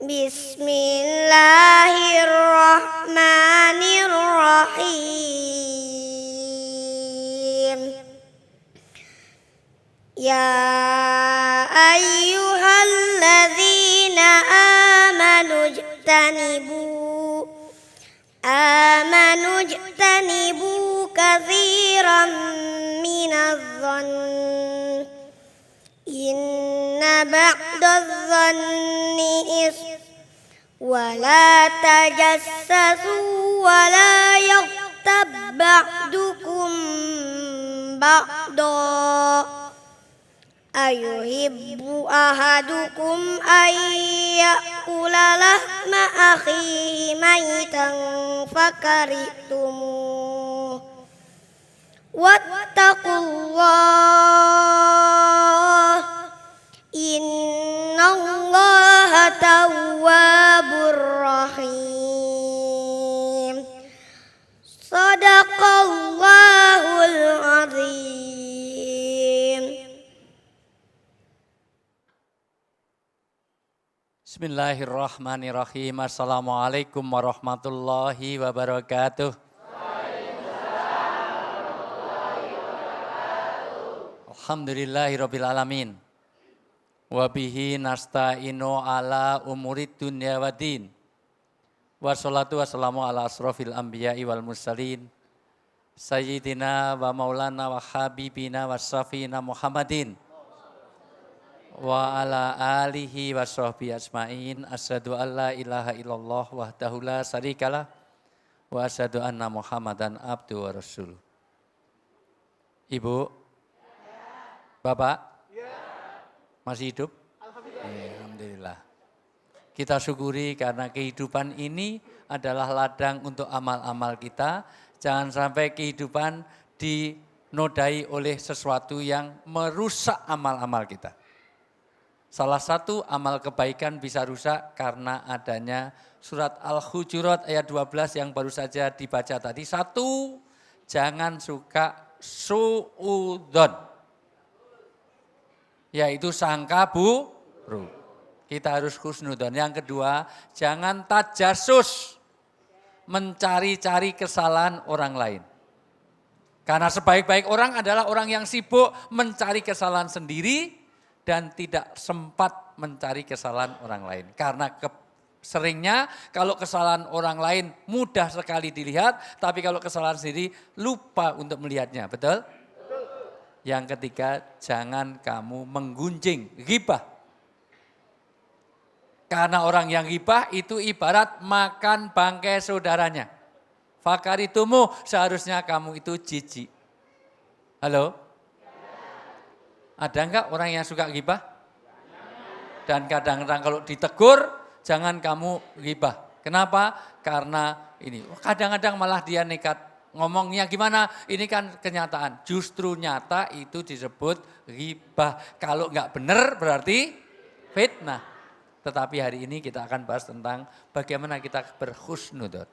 Bismillahirrahmanirrahim. Ya ayyuhalladzina amanu jtanibu katsiran minadh-dhann inna ba'dadh-dhanni wa la tajassasu wa la yaghtab ba'dukum ba'da ayuhibbu ahadukum ayyakula lahma akhihi maitan fakarihtumuh wattaqullah innallaha tawwabur rahim. Shadaqallahul azim. Bismillahirrahmanirrahim. Assalamualaikum warahmatullahi wabarakatuh. Alhamdulillahirabbil alamin. Wa bihi nasta'inu ala umurid dunya waddin. Wassalatu wassalamu ala asrofil anbiya'i wal mursalin. Sayyidina wa maulana wa habibina wa safina Muhammadin. Wa ala alihi wa sahbihi ajma'in. Asyhadu an la ilaha illallah wahdahu la syarikalah wa asyhadu anna Muhammadan abduhu wa rasuluh. Ibu, Bapak, masih hidup? Alhamdulillah. Kita syukuri karena kehidupan ini adalah ladang untuk amal-amal kita. Jangan sampai kehidupan dinodai oleh sesuatu yang merusak amal-amal kita. Salah satu amal kebaikan bisa rusak karena adanya surat Al-Hujurat ayat 12 yang baru saja dibaca tadi. Satu, jangan suka su'udzon, yaitu sangka buruk. Kita harus husnudzon. Yang kedua, jangan tajasus, mencari-cari kesalahan orang lain. Karena sebaik-baik orang adalah orang yang sibuk mencari kesalahan sendiri dan tidak sempat mencari kesalahan orang lain. Karena seringnya kalau kesalahan orang lain mudah sekali dilihat, tapi kalau kesalahan sendiri lupa untuk melihatnya. Betul? Yang ketiga, jangan kamu menggunjing, ghibah. Karena orang yang ghibah itu ibarat makan bangkai saudaranya. Fakaritumu, seharusnya kamu itu jijik. Halo? Ada enggak orang yang suka ghibah? Dan kadang-kadang kalau ditegur, jangan kamu ghibah. Kenapa? Karena ini, kadang-kadang malah dia nekat. Ngomongnya gimana? Ini kan kenyataan. Justru nyata itu disebut ghibah. Kalau enggak benar berarti fitnah. Tetapi hari ini kita akan bahas tentang bagaimana kita berhusnudzon.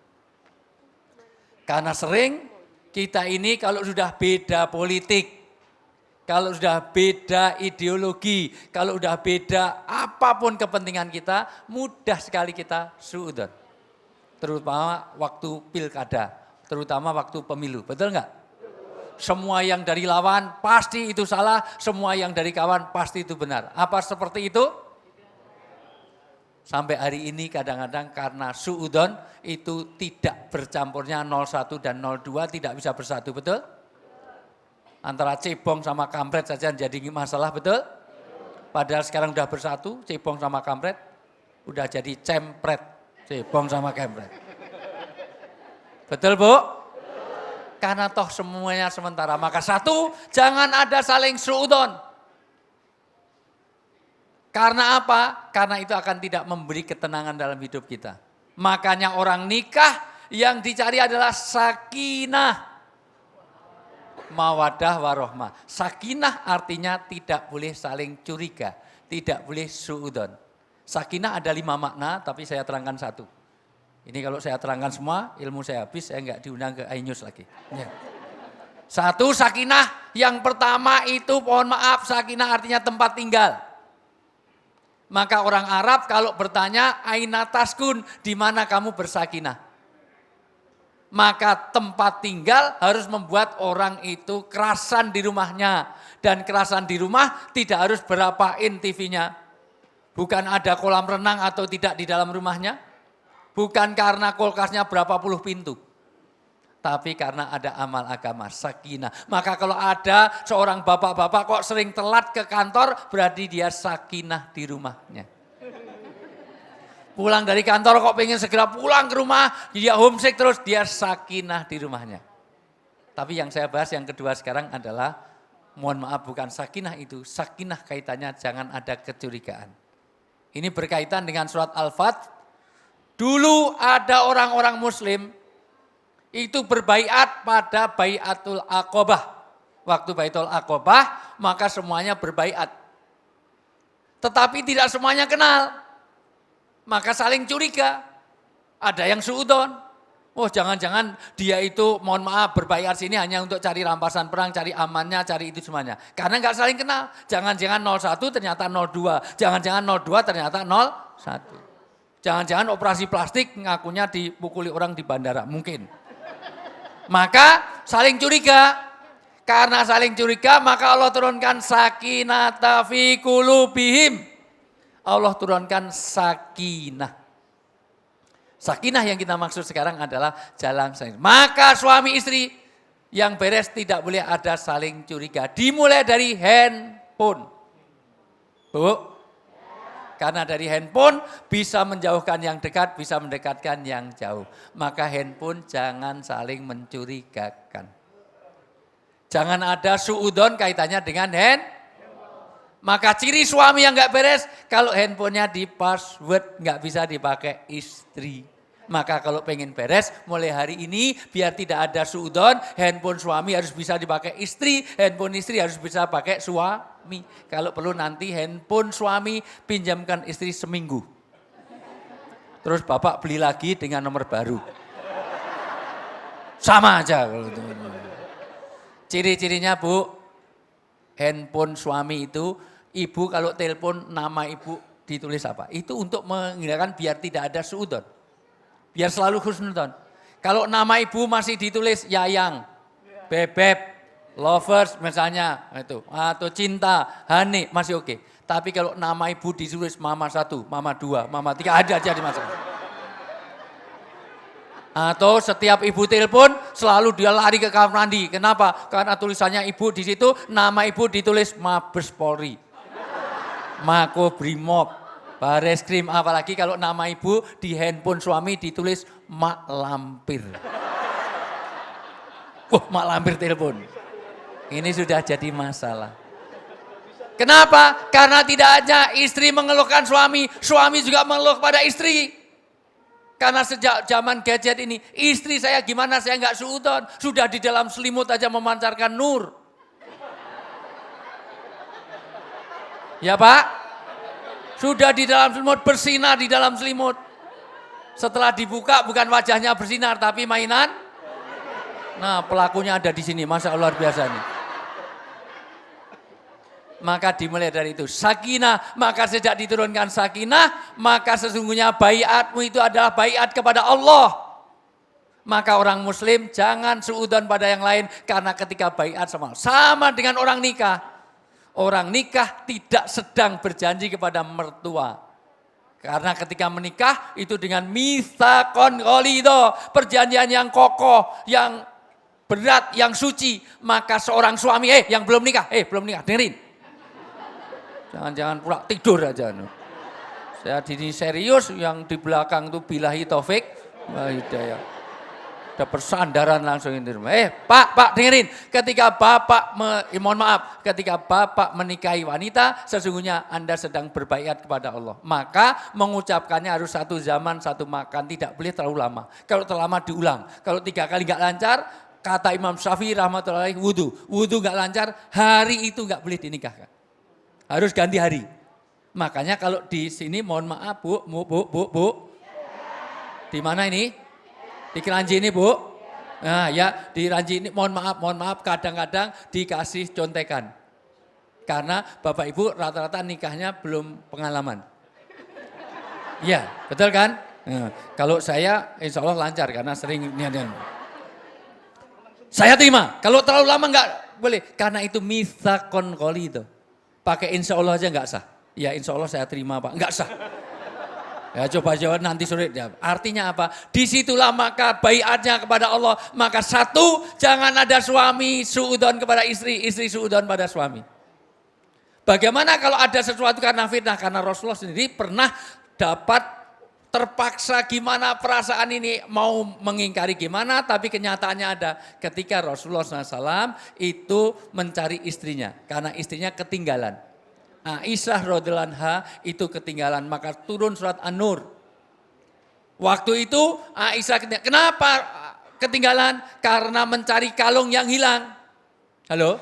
Karena sering kita ini kalau sudah beda politik, kalau sudah beda ideologi, kalau sudah beda apapun kepentingan kita, mudah sekali kita suudzon. Terutama waktu pilkada, terutama waktu pemilu, betul enggak? Semua yang dari lawan pasti itu salah, semua yang dari kawan pasti itu benar. Apa seperti itu? Sampai hari ini kadang-kadang karena suudzon itu tidak bercampurnya 01 dan 02 tidak bisa bersatu, betul? Antara cebong sama kampret saja jadi masalah, betul? Padahal sekarang udah bersatu, cebong sama kampret, udah jadi cempret, cebong sama kampret. Betul, Bu? Karena toh semuanya sementara. Maka satu, jangan ada saling suudzon. Karena apa? Karena itu akan tidak memberi ketenangan dalam hidup kita. Makanya orang nikah yang dicari adalah sakinah, mawaddah warohmah. Sakinah artinya tidak boleh saling curiga, tidak boleh suudzon. Sakinah ada 5 makna, tapi saya terangkan satu. Ini kalau saya terangkan semua, ilmu saya habis, saya enggak diundang ke iNews lagi. Ya. Satu, sakinah yang pertama itu, mohon maaf, sakinah artinya tempat tinggal. Maka orang Arab kalau bertanya, aina taskun, di mana kamu bersakinah? Maka tempat tinggal harus membuat orang itu kerasan di rumahnya. Dan kerasan di rumah tidak harus berapa in TV-nya. Bukan ada kolam renang atau tidak di dalam rumahnya. Bukan karena kulkasnya berapa puluh pintu. Tapi karena ada amal agama, sakinah. Maka kalau ada seorang bapak-bapak kok sering telat ke kantor, berarti dia sakinah di rumahnya. Pulang dari kantor kok pengen segera pulang ke rumah, dia homesick terus, dia sakinah di rumahnya. Tapi yang saya bahas yang kedua sekarang adalah, mohon maaf bukan sakinah itu, sakinah kaitannya jangan ada kecurigaan. Ini berkaitan dengan surat Al-Fat. Dulu ada orang-orang muslim, itu berbaiat pada baiatul Aqobah. Waktu baiatul Aqobah, maka semuanya berbaiat. Tetapi tidak semuanya kenal. Maka saling curiga. Ada yang suudon. Oh jangan-jangan dia itu mohon maaf berbaiat sini hanya untuk cari rampasan perang, cari amannya, cari itu semuanya. Karena nggak saling kenal. Jangan-jangan 01 ternyata 02. Jangan-jangan 02 ternyata 01. Jangan-jangan operasi plastik ngakunya dipukuli orang di bandara. Mungkin. Maka saling curiga. Karena saling curiga maka Allah turunkan sakinata fi qulubihim. Allah turunkan sakinah. Sakinah yang kita maksud sekarang adalah jalan saling. Maka suami istri yang beres tidak boleh ada saling curiga. Dimulai dari handphone. Bu, karena dari handphone bisa menjauhkan yang dekat, bisa mendekatkan yang jauh. Maka handphone jangan saling mencurigakan. Jangan ada suudon kaitannya dengan handphone. Maka ciri suami yang gak beres, kalau handphonenya di password gak bisa dipakai istri. Maka kalau pengen beres, mulai hari ini biar tidak ada suudon, handphone suami harus bisa dipakai istri, handphone istri harus bisa pakai suami. Kalau perlu nanti handphone suami pinjamkan istri seminggu. Terus bapak beli lagi dengan nomor baru. Sama aja. Ciri-cirinya Bu, handphone suami itu, ibu kalau telepon nama ibu ditulis apa? Itu untuk menghindarkan biar tidak ada suudon. Biar selalu husnudon. Kalau nama ibu masih ditulis Yayang, Bebek, Lovers misalnya itu, atau Cinta, Hani masih oke. Tapi kalau nama ibu ditulis Mama 1, Mama 2, Mama 3 ada aja di masalah. Atau setiap ibu telepon selalu dia lari ke kamar mandi. Kenapa? Karena tulisannya ibu di situ, nama ibu ditulis Mabes Polri, Mako Brimob, Bareskrim, apalagi kalau nama ibu di handphone suami ditulis Mak Lampir. Mak Lampir telepon. Ini sudah jadi masalah. Kenapa? Karena tidak hanya istri mengeluhkan suami, suami juga mengeluh pada istri. Karena sejak zaman gadget ini, istri saya gimana saya nggak suudon, sudah di dalam selimut aja memancarkan nur. Ya Pak? Sudah di dalam selimut, bersinar di dalam selimut. Setelah dibuka bukan wajahnya bersinar tapi mainan. Nah pelakunya ada di sini, Masya Allah luar biasa nih. Maka dimulai dari itu, sakinah. Maka sejak diturunkan sakinah, maka sesungguhnya baiatmu itu adalah baiat kepada Allah. Maka orang muslim jangan suudon pada yang lain. Karena ketika baiat sama dengan orang nikah. Orang nikah tidak sedang berjanji kepada mertua. Karena ketika menikah itu dengan mitsaqon ghalidho, perjanjian yang kokoh, yang berat, yang suci. Maka seorang suami, yang belum nikah, dengerin. Jangan-jangan pula tidur aja. Saya ini serius, yang di belakang itu billahi taufik wa hidayah. Ada persandaran langsung ini. Pak dengerin. Ketika Bapak, mohon maaf, ketika Bapak menikahi wanita, sesungguhnya Anda sedang berbaiat kepada Allah. Maka mengucapkannya harus satu zaman, satu makan. Tidak boleh terlalu lama. Kalau terlalu lama diulang. Kalau 3 kali nggak lancar, kata Imam Syafi'i rahmatullahi alaih, wudu. Wudu nggak lancar, hari itu nggak boleh dinikahkan. Harus ganti hari. Makanya kalau di sini mohon maaf Bu. Di mana ini? Di Keranji ini Bu. Nah ya di Ranji ini mohon maaf kadang-kadang dikasih contekan. Karena Bapak Ibu rata-rata nikahnya belum pengalaman. Iya, betul kan? Nah, kalau saya insya Allah lancar karena sering niat-niat. Saya terima, kalau terlalu lama enggak boleh. Karena itu mitsaqon qoli itu. Pakai insya Allah aja enggak sah. Ya insya Allah saya terima Pak, enggak sah. Ya coba jawab nanti sore. Ya, artinya apa? Disitulah maka baiatnya kepada Allah. Maka satu, jangan ada suami suudon kepada istri, istri suudon pada suami. Bagaimana kalau ada sesuatu karena fitnah? Karena Rasulullah sendiri pernah dapat terpaksa gimana perasaan ini mau mengingkari gimana, tapi kenyataannya ada ketika Rasulullah SAW itu mencari istrinya karena istrinya ketinggalan. Aisyah radhiyallahu anha itu ketinggalan, maka turun surat An-Nur. Waktu itu Aisyah ketinggalan. Kenapa ketinggalan? Karena mencari kalung yang hilang. Halo?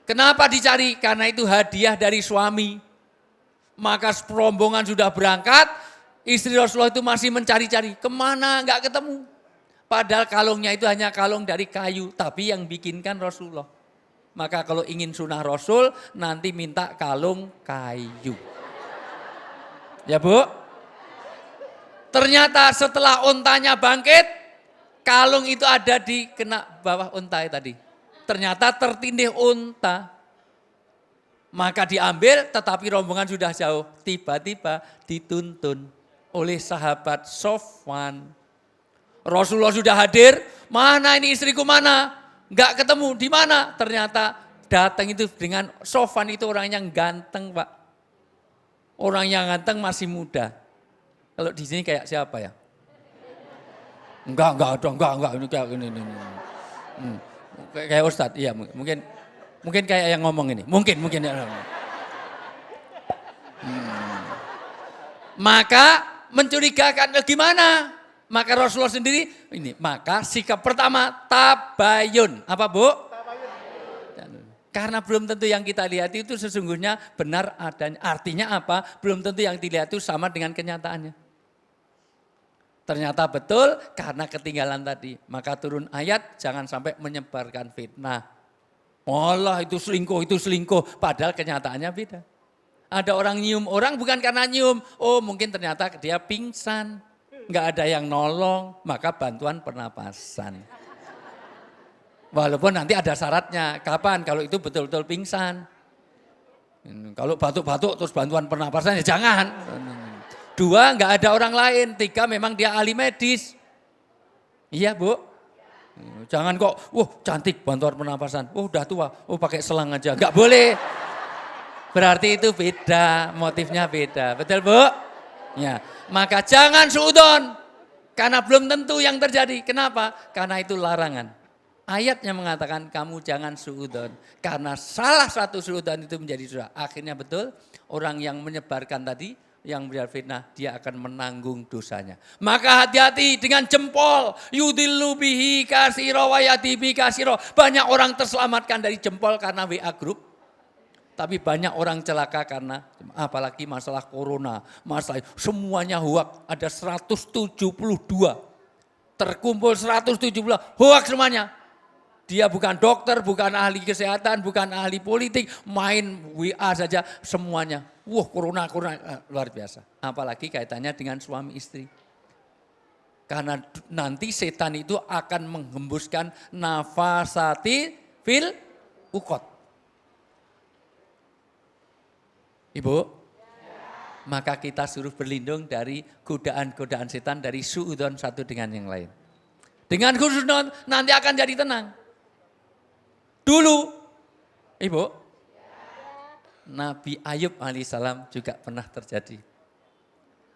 Kenapa dicari? Karena itu hadiah dari suami. Maka rombongan sudah berangkat, istri Rasulullah itu masih mencari-cari. Kemana? Enggak ketemu. Padahal kalungnya itu hanya kalung dari kayu, tapi yang bikinkan Rasulullah. Maka kalau ingin sunnah Rasul, nanti minta kalung kayu. Ya Bu? Ternyata setelah untanya bangkit, kalung itu ada di kena bawah unta tadi. Ternyata tertindih unta. Maka diambil tetapi rombongan sudah jauh. Tiba-tiba dituntun oleh sahabat Sofwan. Rasulullah sudah hadir, mana ini istriku mana? Enggak ketemu, di mana? Ternyata datang itu dengan Sofwan itu orang yang ganteng Pak. Orang yang ganteng masih muda. Kalau di sini kayak siapa ya? Enggak, ini kayak ini. Kayak Ustadz, iya mungkin kayak yang ngomong ini, mungkin. Maka mencurigakan, gimana? Maka Rasulullah sendiri, maka sikap pertama tabayun, apa Bu? Tabayun. Karena belum tentu yang kita lihat itu sesungguhnya benar adanya. Artinya apa? Belum tentu yang dilihat itu sama dengan kenyataannya. Ternyata betul karena ketinggalan tadi. Maka turun ayat jangan sampai menyebarkan fitnah. Allah itu selingkuh. Padahal kenyataannya beda. Ada orang nyium orang bukan karena nyium. Oh mungkin ternyata dia pingsan. Enggak ada yang nolong. Maka bantuan pernapasan. Walaupun nanti ada syaratnya. Kapan? Kalau itu betul-betul pingsan. Kalau batuk-batuk terus bantuan pernapasan ya jangan. 2, enggak ada orang lain. 3, memang dia ahli medis. Iya Bu. Jangan kok, cantik bantuan pernapasan. Udah tua, pakai selang aja. Enggak boleh. Berarti itu beda, motifnya beda. Betul Bu? Ya, maka jangan suudon. Karena belum tentu yang terjadi. Kenapa? Karena itu larangan. Ayatnya mengatakan kamu jangan suudon. Karena salah satu suudon itu menjadi dosa. Akhirnya betul, orang yang menyebarkan tadi, yang berial fitnah, dia akan menanggung dosanya. Maka hati-hati dengan jempol. Yudillu bihi kasiro wa yadibi kasiro. Banyak orang terselamatkan dari jempol karena WA group. Tapi banyak orang celaka karena apalagi masalah corona. Masalah semuanya hoak. Ada 172. Terkumpul 172. Hoak semuanya. Dia bukan dokter, bukan ahli kesehatan, bukan ahli politik, main WA saja semuanya. Corona, luar biasa. Apalagi kaitannya dengan suami istri. Karena nanti setan itu akan menghembuskan nafasati fil ukot. Ibu, maka kita suruh berlindung dari godaan-godaan setan, dari suudon satu dengan yang lain. Dengan khusnudon nanti akan jadi tenang. Dulu, Ibu, Nabi Ayub alaihissalam juga pernah terjadi.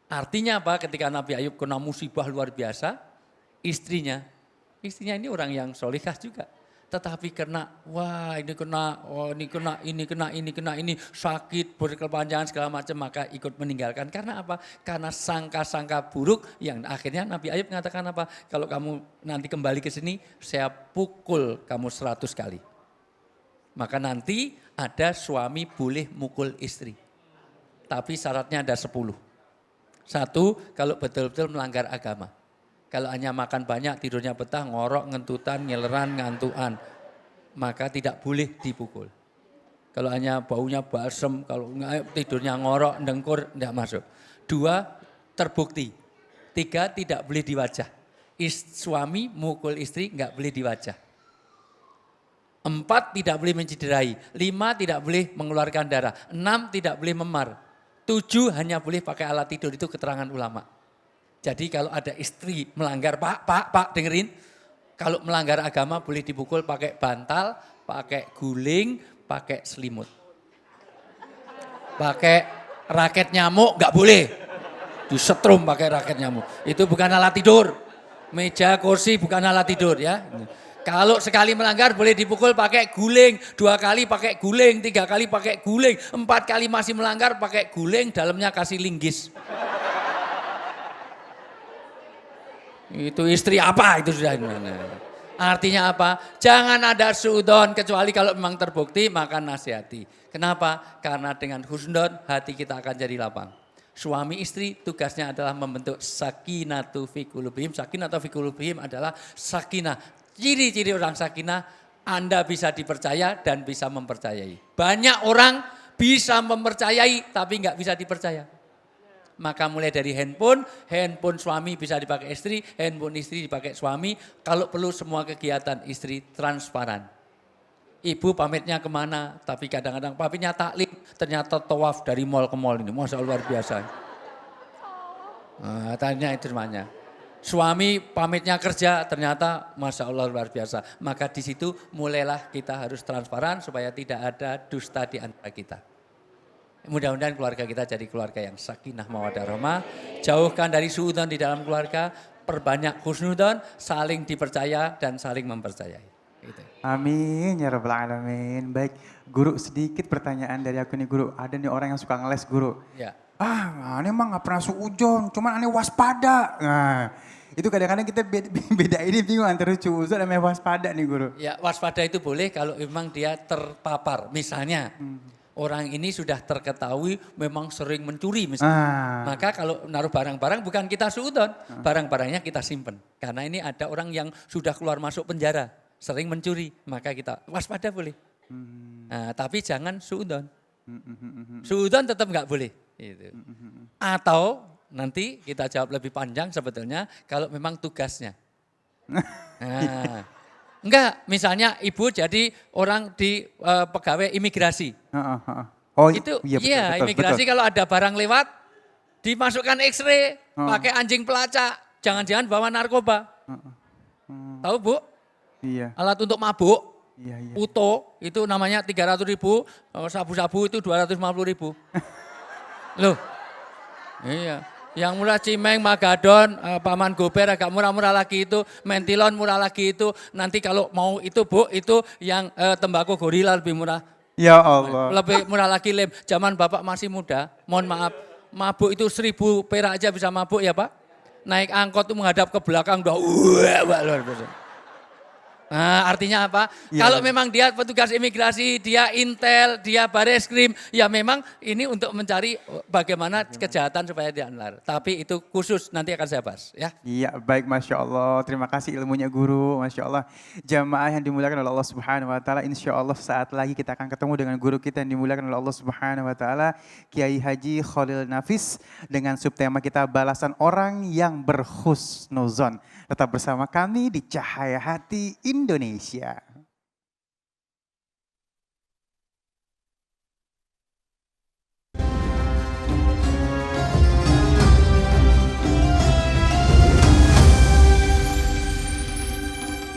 Artinya apa? Ketika Nabi Ayub kena musibah luar biasa, istrinya ini orang yang solihah juga. Tetapi kena, ini, sakit, berkepanjangan segala macam, maka ikut meninggalkan. Karena apa? Karena sangka-sangka buruk yang akhirnya Nabi Ayub mengatakan apa? Kalau kamu nanti kembali ke sini, saya pukul kamu 100 kali. Maka nanti ada suami boleh mukul istri. Tapi syaratnya ada 10. 1, kalau betul-betul melanggar agama. Kalau hanya makan banyak, tidurnya betah, ngorok, ngentutan, ngeleran, ngantuan. Maka tidak boleh dipukul. Kalau hanya baunya balsem, kalau tidurnya ngorok, dengkur, tidak masuk. 2 terbukti. 3 tidak boleh di wajah. Suami mukul istri nggak boleh di wajah. 4 tidak boleh menciderai. 5 tidak boleh mengeluarkan darah. 6 tidak boleh memar. 7 hanya boleh pakai alat tidur, itu keterangan ulama. Jadi kalau ada istri melanggar, Pak dengerin. Kalau melanggar agama boleh dipukul pakai bantal, pakai guling, pakai selimut. Pakai raket nyamuk nggak boleh. Disetrum pakai raket nyamuk. Itu bukan alat tidur. Meja, kursi bukan alat tidur ya. Kalau sekali melanggar boleh dipukul pakai guling, 2 kali pakai guling, 3 kali pakai guling, 4 kali masih melanggar pakai guling, dalamnya kasih linggis. Itu istri apa itu sudah. Artinya apa? Jangan ada suudon kecuali kalau memang terbukti maka nasihati. Kenapa? Karena dengan husnudon hati kita akan jadi lapang. Suami istri tugasnya adalah membentuk sakinatu fi qulubihim. Sakinatu fi qulubihim adalah sakinah. Ciri-ciri orang sakinah, Anda bisa dipercaya dan bisa mempercayai. Banyak orang bisa mempercayai tapi nggak bisa dipercaya. Maka mulai dari handphone suami bisa dipakai istri, handphone istri dipakai suami. Kalau perlu semua kegiatan istri transparan. Ibu pamitnya kemana, tapi kadang-kadang pamitnya taklim, ternyata tawaf dari mall ke mall ini. Masya Allah luar biasa. Nah, tanya itu semuanya. Suami pamitnya kerja, ternyata Masya Allah luar biasa. Maka di situ mulailah kita harus transparan supaya tidak ada dusta di antara kita. Mudah-mudahan keluarga kita jadi keluarga yang sakinah mawaddah rahmah. Jauhkan dari suudzon di dalam keluarga, perbanyak husnudzon, saling dipercaya dan saling mempercayai. Gitu. Amin ya rabbal alamin. Baik, guru sedikit pertanyaan dari aku nih guru. Ada nih orang yang suka ngeles guru. Ya. Aneh emang gak pernah suudzon, cuman aneh waspada. Nah, itu kadang-kadang kita beda ini bingung antara suudzon sama waspada nih guru. Ya, waspada itu boleh kalau memang dia terpapar. Misalnya orang ini sudah terketahui memang sering mencuri misalnya. Maka kalau naruh barang-barang bukan kita suudzon, barang-barangnya kita simpen. Karena ini ada orang yang sudah keluar masuk penjara, sering mencuri, maka kita waspada boleh. Nah, tapi jangan suudzon. Suudzon tetap nggak boleh. Gitu. Atau nanti kita jawab lebih panjang sebetulnya kalau memang tugasnya. Nah, enggak, misalnya ibu jadi orang di pegawai imigrasi. Oh itu iya, iya betul, imigrasi betul. kalau ada barang lewat dimasukkan X-ray, pakai anjing pelacak, jangan-jangan bawa narkoba. Tahu Bu? Iya. Alat untuk mabuk. Iya. Puto itu namanya 300.000, sabu-sabu itu 250.000. Loh, iya. Yang murah Cimeng, Magadon, Paman Gober agak murah-murah lagi itu, Mentilon murah lagi itu. Nanti kalau mau itu Bu, itu yang tembakau gorila lebih murah. Ya Allah. Lebih murah lagi lem. Zaman Bapak masih muda, mohon maaf, mabuk itu 1.000 perak aja bisa mabuk ya Pak. Naik angkot itu menghadap ke belakang udah luar biasa. Nah, artinya apa? Ya. Kalau memang dia petugas imigrasi, dia intel, dia bareskrim, ya memang ini untuk mencari bagaimana kejahatan supaya dianlar. Tapi itu khusus nanti akan saya bahas ya. Iya, baik, Masya Allah. Terima kasih ilmunya guru, Masya Allah. Jamaah yang dimuliakan oleh Allah Subhanahu Wa Taala, Insya Allah saat lagi kita akan ketemu dengan guru kita yang dimuliakan oleh Allah Subhanahu Wa Taala, Kiai Haji Khalil Nafis, dengan subtema kita balasan orang yang berhusnuzon. Tetap bersama kami di Cahaya Hati Indonesia.